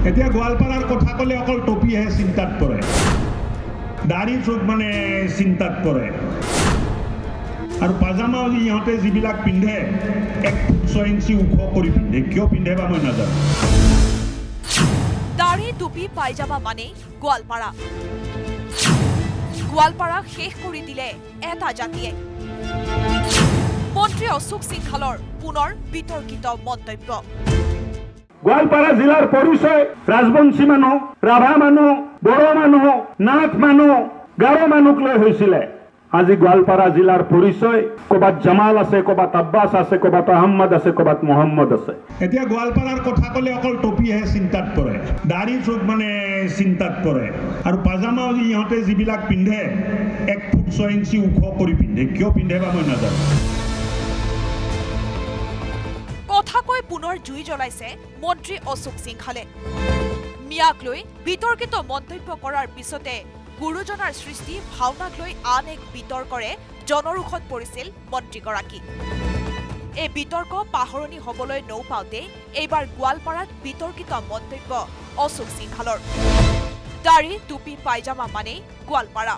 এতিয়া গোৱালপাৰাৰ কথা ক'লে অকল টপিহে চিন্তাত পৰে, দাড়ি চুক মানে চিন্তাত পৰে। আৰু পাজামাও ইহঁতে যিবিলাক পিন্ধে 1 ফুট 6 ইঞ্চি ওখ কৰি পিন্ধে, কিয় পিন্ধে বা মই নাজানো। দাড়ি টুপি পাইজামা মানে গোৱালপাৰা। গোৱালপাৰা শেষ কৰি দিলে এটা জাতিয়ে। মন্ত্ৰী অশোক সিংহালৰ পুনৰ বিতৰ্কিত মন্তব্য। গোৱালপাৰা জিলাৰ পৰিচয় ৰাজবংশী মানুহ, ৰাভা মানুহ, বড়ো মানুহ, নাথ মানুহ, গাৰো মানুহক লৈ হৈছিলে। আজি গোৱালপাৰা জিলাৰ পৰিচয় ক'বাত জামাল আছে, ক'বাত আব্বাছ আছে, ক'বাত আহম্মদ আছে, ক'বাত মোহাম্মদ আছে। এতিয়া গোৱালপাৰাৰ কথা ক'লে অকল টপিহে চিন্তাত পৰে, দাড়ি চুক মানে চিন্তাত পৰে। আৰু পাজামাও ইহঁতে যিবিলাক পিন্ধে 1 ফুট 6 ইঞ্চি ওখ কৰি পিন্ধে, কিয় পিন্ধে বা মই নাজানো। কথা কৈ পুনৰ জুই জ্বলাইছে মন্ত্ৰী অশোক সিংহালে। মিয়াক লৈ বিতৰ্কিত মন্তব্য কৰাৰ পিছতে গুৰুজনাৰ সৃষ্টি ভাওনাক লৈ আন এক বিতৰ্কৰে জনৰোষত পৰিছিল মন্ত্ৰীগৰাকী। এই বিতৰ্ক পাহৰণি হ'বলৈ নৌপাওঁতে এইবাৰ গোৱালপাৰাত বিতৰ্কিত মন্তব্য অশোক সিংহালৰ। দাড়ি টুপি পাইজামা মানে গোৱালপাৰা।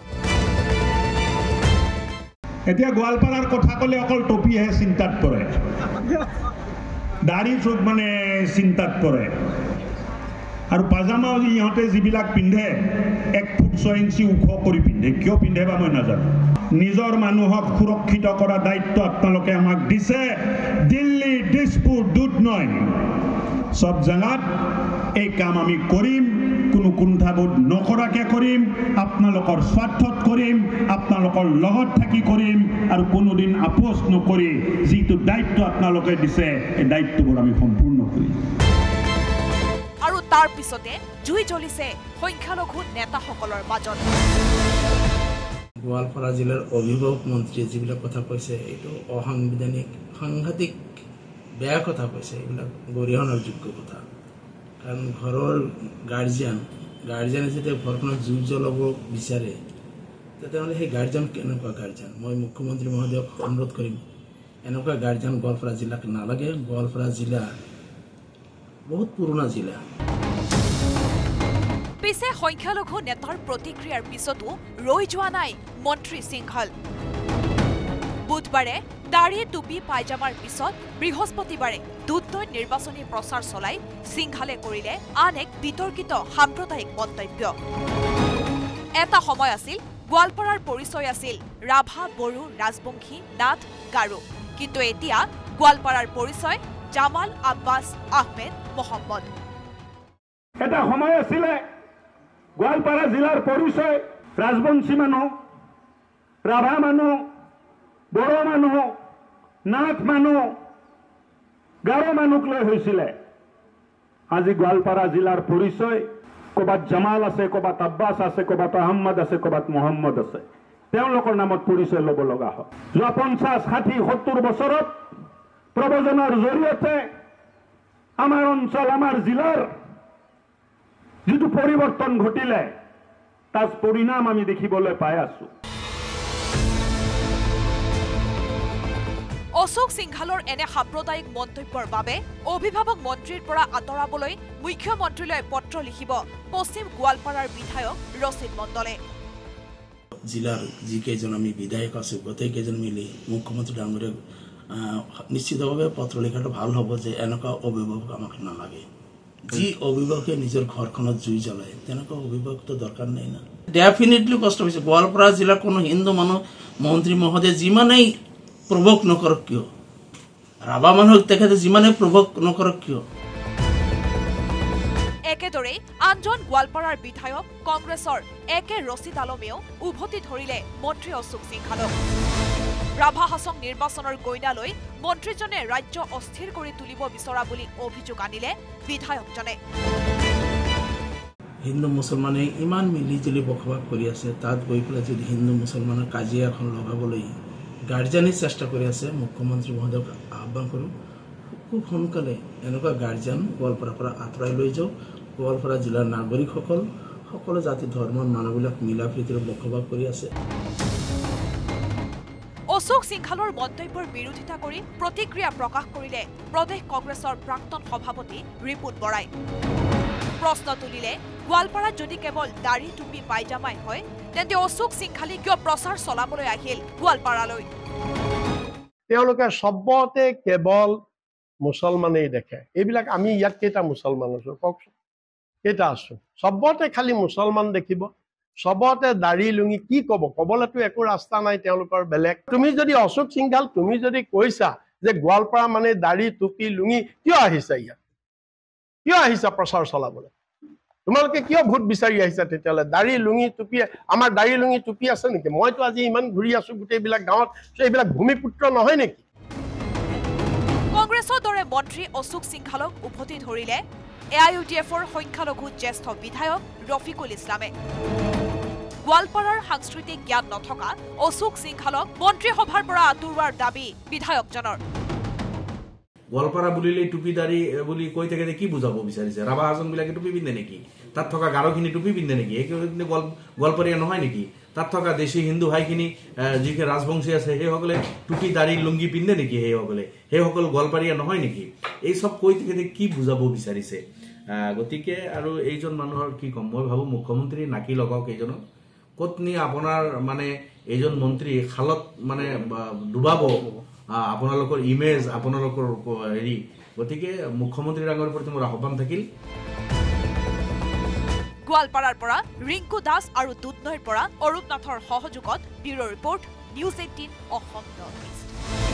এতিয়া গোৱালপাৰাৰ কথা ক'লে অকল টপিহে চিন্তাত পৰে, দাড়ি চুক মানে চিন্তাত পৰে। আৰু পাজামাও ইহঁতে যিবিলাক পিন্ধে 1 ফুট 6 ইঞ্চি ওখ কৰি পিন্ধে, কিয় পিন্ধে বা মই নাজানো। নিজৰ মানুহক সুৰক্ষিত কৰা দায়িত্ব আপোনালোকে আমাক দিছে। দিল্লী, দিছপুৰ, দুধনৈ সব জাগাত এই কাম আমি কৰিম, কোনো কুণ্ঠাবোধ নকৰাকে কৰিম, আপোনালোকৰ স্বাৰ্থত কৰিম, আপোনালোকৰ লগত থাকি কৰিম, আৰু কোনোদিন আপোচ নকৰি যিটো দায়িত্ব আপোনালোকে দিছে এই দায়িত্ববোৰ আমি সম্পূৰ্ণ কৰিম। আৰু তাৰ পিছতে জুই জ্বলিছে সংখ্যালঘু নেতাসকলৰ মাজত। গোৱালপাৰা জিলাৰ অভিভাৱক মন্ত্ৰীয়ে যিবিলাক কথা কৈছে এইটো অসাংবিধানিক, সাংঘাতিক বেয়া কথা কৈছে। এইবিলাক গৰিহণাৰ যোগ্য কথা। কাৰণ ঘৰৰ গাৰ্জিয়ানে যেতিয়া ঘৰখনত জুই জ্বলাব বিচাৰে তেতিয়াহ'লে সেই গাৰ্জিয়ান কেনেকুৱা গাৰ্জিয়ান? মই মুখ্যমন্ত্ৰী মহোদয়ক অনুৰোধ কৰিম, এনেকুৱা গাৰ্জিয়ান গোৱালপাৰা জিলাক নালাগে। গোৱালপাৰা জিলা বহুত পুৰণা জিলা। পিছে সংখ্যালঘু নেতাৰ প্ৰতিক্ৰিয়াৰ পিছতো ৰৈ যোৱা নাই মন্ত্ৰী সিংহাল। বুধবাৰে দাড়ি টুপি পাইজামাৰ পিছত বৃহস্পতিবাৰে দুধনৈত নিৰ্বাচনী প্ৰচাৰ চলাই সিংহালে কৰিলে আন এক বিতৰ্কিত সাম্প্ৰদায়িক মন্তব্য। এটা সময় আছিল গোৱালপাৰাৰ পৰিচয় আছিল ৰাভা, বড়ো, ৰাজবংশী, নাথ, গাৰো। কিন্তু এতিয়া গোৱালপাৰাৰ পৰিচয় জামাল, আব্বাছ, আহমেদ, মোহাম্মদ। এটা সময় আছিলে গোৱালপাৰা জিলাৰ পৰিচয় ৰাজবংশী মানুহ, ৰাভা মানুহ, বড়ো মানুহ, নাথ মানুহ, গাৰো মানুহক লৈ হৈছিলে। আজি গোৱালপাৰা জিলাৰ পৰিচয় ক'বাত জামাল আছে, ক'বাত আব্বাছ আছে, ক'বাত আহম্মদ আছে, ক'বাত মোহাম্মদ আছে। তেওঁলোকৰ নামত পৰিচয় ল'ব লগা হয়। যোৱা 50, 60, 70 বছৰত প্ৰব্ৰজনৰ জৰিয়তে আমাৰ অঞ্চল, আমাৰ জিলাৰ যিটো পৰিৱৰ্তন ঘটিলে তাৰ পৰিণাম আমি দেখিবলৈ পাই আছো। অশোক সিংহালৰ এনে সাম্প্ৰদায়িক মন্তব্যৰ বাবে অভিভাৱক মন্ত্ৰীৰ পৰা আঁতৰাবলৈ মুখ্যমন্ত্ৰীলৈ পত্ৰ লিখিব পশ্চিম গোৱালপাৰাৰ বিধায়ক ৰচিদ মণ্ডলে। জিলাৰ যিকেইজন আমি বিধায়ক আছো গোটেইকেইজন মিলি মুখ্যমন্ত্ৰী ডাঙৰীয়াক নিশ্চিতভাৱে পত্ৰ লিখাটো ভাল হ'ব যে এনেকুৱা অভিভাৱক আমাক নালাগে। যি অভিভাৱকে নিজৰ ঘৰখনত জুই জ্বলায় তেনেকুৱা অভিভাৱকটো দৰকাৰ নাই না। ডেফিনেটলি কষ্ট হৈছে। গোৱালপাৰা জিলাৰ কোনো হিন্দু মানুহ মন্ত্ৰী মহোদয় যিমানেই প্ৰভোগ নকৰক কিয়, ৰাভা মানুহক তেখেতে যিমানেই প্ৰভোগ নকৰক কিয়। একেদৰে আনজন গোৱালপাৰাৰ বিধায়ক কংগ্ৰেছৰ একে ৰচিদ আলমেও উভতি ধৰিলে মন্ত্ৰী অশোক সিংহালক। ৰাভা হাছং নিৰ্বাচনৰ গইনালৈ মন্ত্ৰীজনে ৰাজ্য অস্থিৰ কৰি তুলিব বিচৰা বুলি অভিযোগ আনিলে বিধায়কজনে। হিন্দু মুছলমানে ইমান মিলি জুলি বসবাস কৰি আছে, তাত গৈ পেলাই যদি হিন্দু মুছলমানৰ কাজিয়া এখন লগাবলৈ গাৰ্জিয়ানে চেষ্টা কৰি আছে, মুখ্যমন্ত্ৰী মহোদয়ক আহ্বান কৰোঁ খুব সোনকালে এনেকুৱা গাৰ্জিয়ান গোৱালপাৰাৰ পৰা আঁতৰাই লৈ যাওক। গোৱালপাৰা জিলাৰ নাগৰিকসকল সকলো জাতি ধৰ্মৰ মানুহবিলাক মিলা প্ৰীতিৰে বসবাস কৰি আছে। অশোক সিংহালৰ মন্তব্যৰ বিৰোধিতা কৰি প্ৰতিক্ৰিয়া প্ৰকাশ কৰিলে প্ৰদেশ কংগ্ৰেছৰ প্ৰাক্তন সভাপতি ৰিপুণ বৰাই। প্ৰশ্ন তুলিলে গোৱালপাৰাত যদি কেৱল দাড়ি টুপি পাইজামাই হয় তেন্তে অশোক সিংঘালে কিয় প্ৰচাৰ চলাবলৈ আহিল গোৱালপাৰালৈ তেওঁলোকে সবতে কেৱল মুছলমানেই দেখে এইবিলাক আমি ইয়াত কেইটা মুছলমান আছো কওকচোন কেইটা আছো সবতে খালি মুছলমান দেখিব সবতে দাড়ি লুঙি কি কব কবলেতো একো ৰাস্তা নাই তেওঁলোকৰ বেলেগ তুমি যদি অশোক সিংঘাল তুমি যদি কৈছা যে গোৱালপাৰা মানে দাড়ি টুপি লুঙি কিয় আহিছা ইয়াত কিয় আহিছা প্ৰচাৰ চলাবলৈ তোমালোকে কিয় ভোট বিচাৰি আহিছা তেতিয়ালে দাড়ি লুঙি টুপি আমাৰ দাড়ি লুঙি টুপি আছে নেকি মইতো আজি ইমান ঘূৰি আছো গোটেইবিলাক গাঁৱত এইবিলাক ভূমিপুত্ৰ নহয় নেকি কংগ্ৰেছৰ দৰে মন্ত্ৰী অশোক সিংঘালক উভতি ধৰিলে AIUDFৰ সংখ্যালঘু জ্যেষ্ঠ বিধায়ক ৰফিকুল ইছলামে গোৱালপাৰাৰ সাংস্কৃতিক জ্ঞান নথকা অশোক সিংঘালক মন্ত্ৰীসভাৰ পৰা আঁতৰোৱাৰ দাবী বিধায়কজনৰ গোৱালপাৰা বুলিলেই টুপি দাড়ি বুলি কৈ থাকে কি বুজাব বিচাৰিছে ৰাভা হাজংবিলাকে টুপি পিন্ধে নেকি তাত থকা গাৰোখিনি টুপি পিন্ধে নেকি এইখিনি গোৱালপাৰীয়া নহয় নেকি তাত থকা দেশী হিন্দু ভাইখিনি যিখিনি ৰাজবংশী আছে সেইসকলে টুপি দাড়ি লুংগি পিন্ধে নেকি সেইসকল গোৱালপাৰীয়া নহয় নেকি এই সব কৈ থাকে কি বুজাব বিচাৰিছে গতিকে আৰু এইজন মানুহৰ কি কম মই ভাবো মুখ্যমন্ত্ৰী নাকি লগাওক এইজনক কতনি আপোনাৰ মানে এইজন মন্ত্ৰী খালত মানে ডুবাব আপোনালোকৰ ইমেজ আপোনালোকৰ হেৰি গতিকে মুখ্যমন্ত্ৰী ডাঙৰ প্ৰতি মোৰ আহ্বান থাকিল গোৱালপাৰাৰ পৰা ৰিংকু দাস আৰু দুধনৈৰ পৰা অৰূপ নাথৰ সহযোগত bureau report news 18 Assam north east